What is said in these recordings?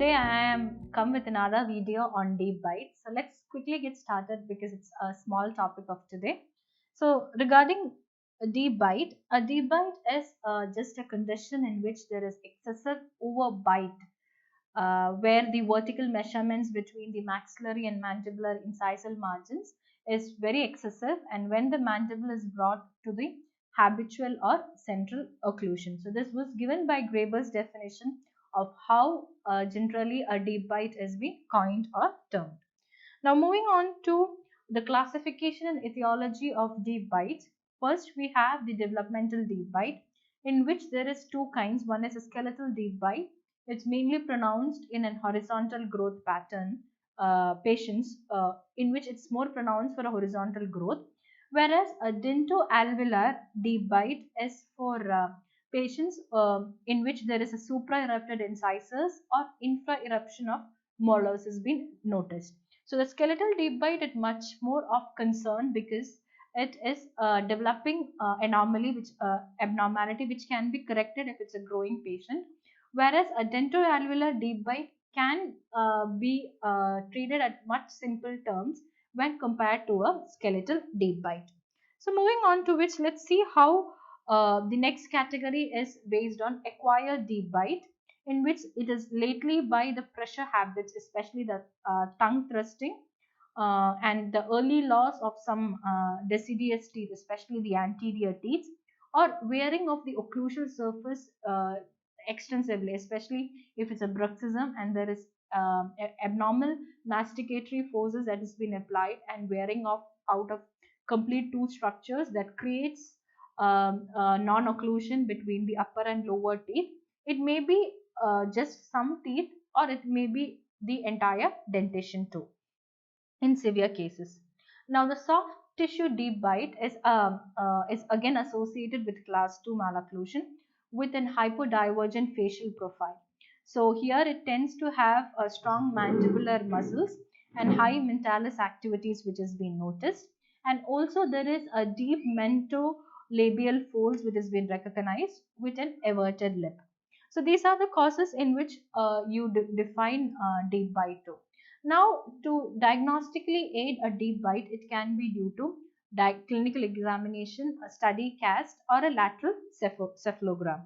today I am come with another video on deep bite. So let's quickly get started because it's a small topic of today. So regarding a deep bite is just a condition in which there is excessive overbite where the vertical measurements between the maxillary and mandibular incisal margins is very excessive, and when the mandible is brought to the habitual or central occlusion. So this was given by Graeber's definition of how generally a deep bite is being coined or termed. Now moving on to the classification and etiology of deep bite. First we have the developmental deep bite, in which there is two kinds. One is a skeletal deep bite. It's mainly pronounced in an horizontal growth pattern patients in which it's more pronounced for a horizontal growth, whereas a dentoalveolar deep bite is for patients in which there is a supra-erupted incisors or infra-eruption of molars has been noticed. So the skeletal deep bite is much more of concern because it is developing anomaly, which abnormality which can be corrected if it's a growing patient, whereas a dentoalveolar deep bite can be treated at much simple terms when compared to a skeletal deep bite. So moving on to which, let's see how the next category is based on acquired deep bite, in which it is lately by the pressure habits, especially the tongue thrusting and the early loss of some deciduous teeth, especially the anterior teeth, or wearing of the occlusal surface extensively, especially if it's a bruxism and there is abnormal masticatory forces that has been applied and wearing of out of complete tooth structures that creates non-occlusion between the upper and lower teeth. It may be just some teeth, or it may be the entire dentition too in severe cases. Now, the soft tissue deep bite is again associated with class 2 malocclusion with an hypodivergent facial profile. So here it tends to have a strong mandibular muscles and high mentalis activities which has been noticed, and also there is a deep mentolabial folds which has been recognized with an everted lip. So these are the causes in which you define deep bite too. Now, to diagnostically aid a deep bite, it can be due to clinical examination, a study cast, or a lateral cephalogram.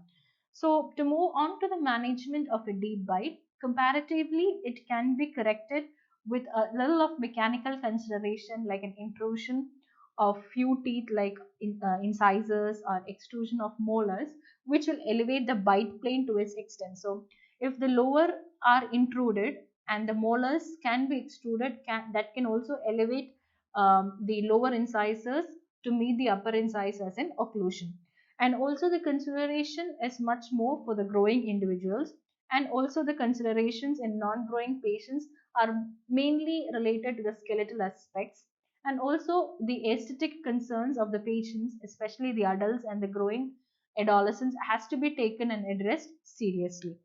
So, to move on to the management of a deep bite, comparatively, it can be corrected with a little of mechanical consideration like an intrusion of few teeth like incisors or extrusion of molars, which will elevate the bite plane to its extent. So, if the lower are intruded and the molars can be extruded, that can also elevate the lower incisors to meet the upper incisors in occlusion. And also the consideration is much more for the growing individuals, and also the considerations in non-growing patients are mainly related to the skeletal aspects, and also the aesthetic concerns of the patients, especially the adults and the growing adolescents, has to be taken and addressed seriously.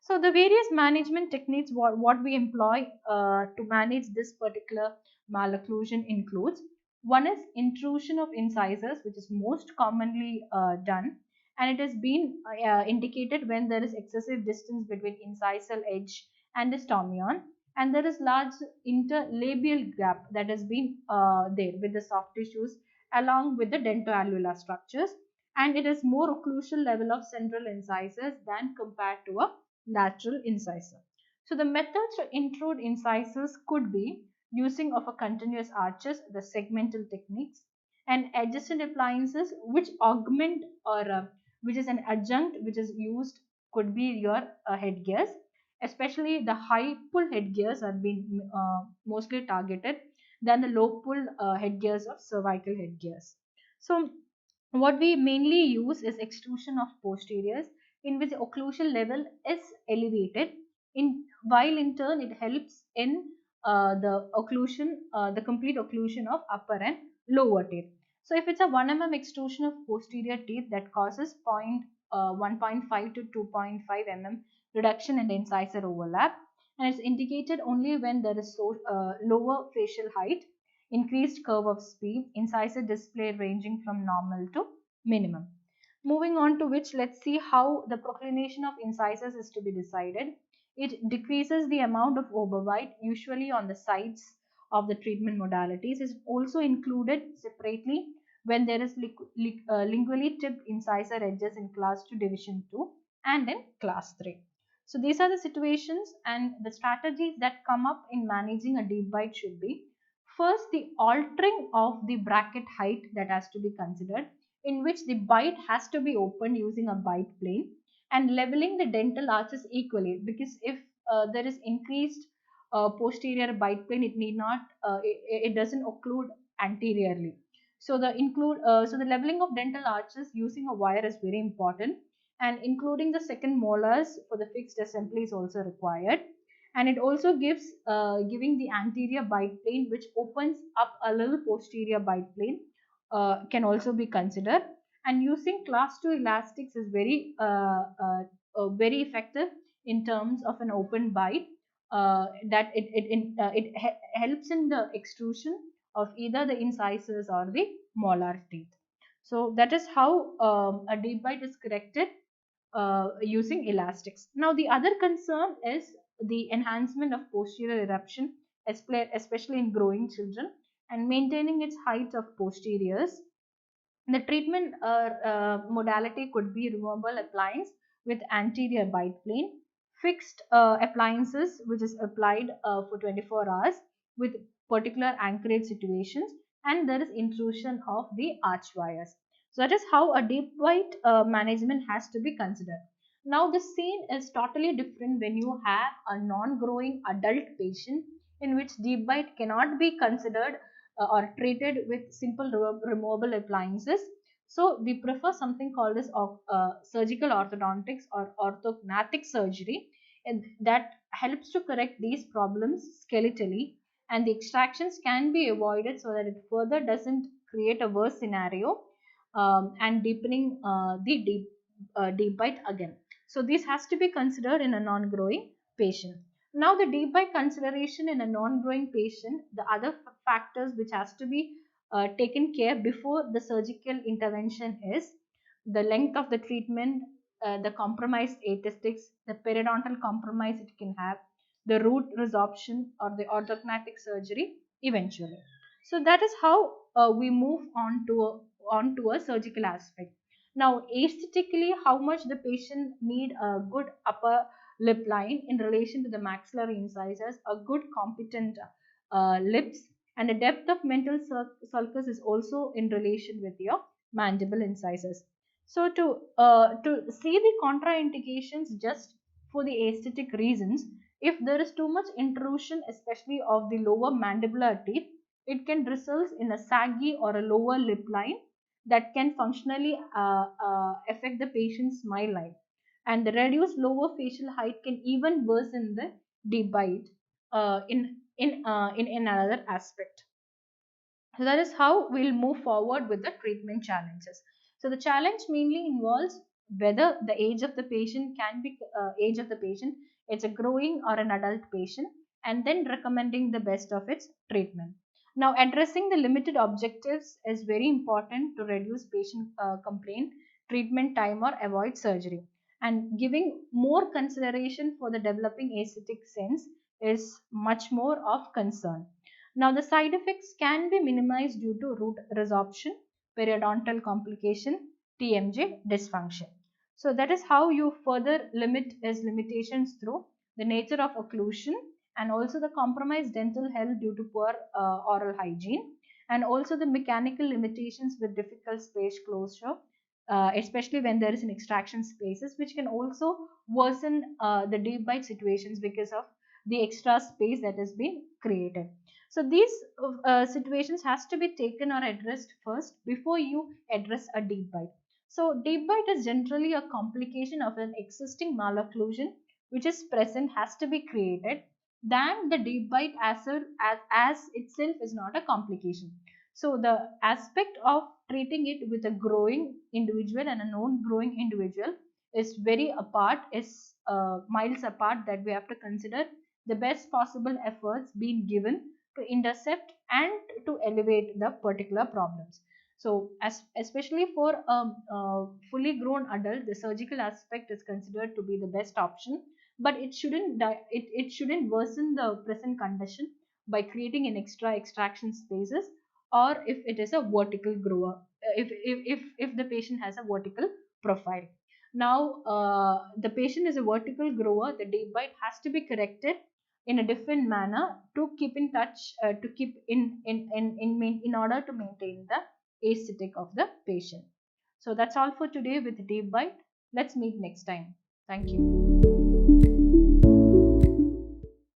So the various management techniques what we employ to manage this particular malocclusion includes: one is intrusion of incisors, which is most commonly done, and it has been indicated when there is excessive distance between incisal edge and the stomion, and there is large interlabial gap that has been there with the soft tissues along with the dentoalveolar structures, and it is more occlusal level of central incisors than compared to a lateral incisor. So the methods to intrude incisors could be using of a continuous arches, the segmental techniques, and adjacent appliances which augment or which is an adjunct which is used, could be your headgears, especially the high pull headgears are being mostly targeted than the low pull headgears of cervical headgears. So what we mainly use is extrusion of posteriors, in which the occlusal level is elevated, in while in turn it helps in the complete occlusion of upper and lower teeth. So if it's a 1 mm extrusion of posterior teeth, that causes 1.5 to 2.5 mm reduction in the incisor overlap, and it's indicated only when there is lower facial height, increased curve of speed, incisor display ranging from normal to minimum. Moving on to which, let's see how the proclination of incisors is to be decided. It decreases the amount of overbite, usually on the sides of the treatment modalities. Is also included separately when there is lingually tipped incisor edges in class 2 division 2 and in class 3. So these are the situations and the strategies that come up in managing a deep bite should be: first, the altering of the bracket height that has to be considered, in which the bite has to be opened using a bite plane, and leveling the dental arches equally, because if there is increased posterior bite plane, it need not it doesn't occlude anteriorly. So the leveling of dental arches using a wire is very important, and including the second molars for the fixed assembly is also required. And it also gives giving the anterior bite plane, which opens up a little posterior bite plane, can also be considered. And using class 2 elastics is very effective in terms of an open bite, that it helps in the extrusion of either the incisors or the molar teeth. So that is how a deep bite is corrected using elastics. Now the other concern is the enhancement of posterior eruption, especially in growing children, and maintaining its height of posteriors. The treatment modality could be removable appliance with anterior bite plane, fixed appliances which is applied for 24 hours with particular anchorage situations, and there is intrusion of the arch wires. So that is how a deep bite management has to be considered. Now the scene is totally different when you have a non-growing adult patient in which deep bite cannot be considered or treated with simple removable appliances. So we prefer something called as surgical orthodontics or orthognathic surgery, and that helps to correct these problems skeletally, and the extractions can be avoided so that it further doesn't create a worse scenario, and deepening deep bite again. So this has to be considered in a non-growing patient. Now the deep bite consideration in a non-growing patient, the other factors which has to be taken care before the surgical intervention is the length of the treatment, the compromised atestics, the periodontal compromise it can have, the root resorption or the orthognathic surgery eventually. So that is how we move on to a surgical aspect. Now aesthetically, how much the patient need a good upper lip line in relation to the maxillary incisors, a good competent lips, and the depth of mental sulcus is also in relation with your mandible incisors. So to see the contraindications just for the aesthetic reasons, if there is too much intrusion, especially of the lower mandibular teeth, it can result in a saggy or a lower lip line that can functionally affect the patient's smile line. And the reduced lower facial height can even worsen the deep bite in another aspect. So that is how we'll move forward with the treatment challenges. So the challenge mainly involves whether the age of the patient can be age of the patient, it's a growing or an adult patient, and then recommending the best of its treatment. Now addressing the limited objectives is very important to reduce patient complaint, treatment time, or avoid surgery. And giving more consideration for the developing aesthetic sense is much more of concern. Now, the side effects can be minimized due to root resorption, periodontal complication, TMJ dysfunction. So that is how you further limit its limitations through the nature of occlusion, and also the compromised dental health due to poor oral hygiene, and also the mechanical limitations with difficult space closure, especially when there is an extraction spaces, which can also worsen the deep bite situations because of the extra space that has been created. So these situations has to be taken or addressed first before you address a deep bite. So deep bite is generally a complication of an existing malocclusion which is present, has to be created, than the deep bite as itself is not a complication. So the aspect of treating it with a growing individual and a non-growing individual is very apart, is miles apart, that we have to consider the best possible efforts being given to intercept and to elevate the particular problems. So, especially for a fully grown adult, the surgical aspect is considered to be the best option, but it shouldn't worsen the present condition by creating an extra extraction spaces, or if it is a vertical grower, if the patient has a vertical profile. Now the patient is a vertical grower, the deep bite has to be corrected in a different manner to keep in touch, to keep in order to maintain the aesthetic of the patient. So that's all for today with deep bite. Let's meet next time. Thank you.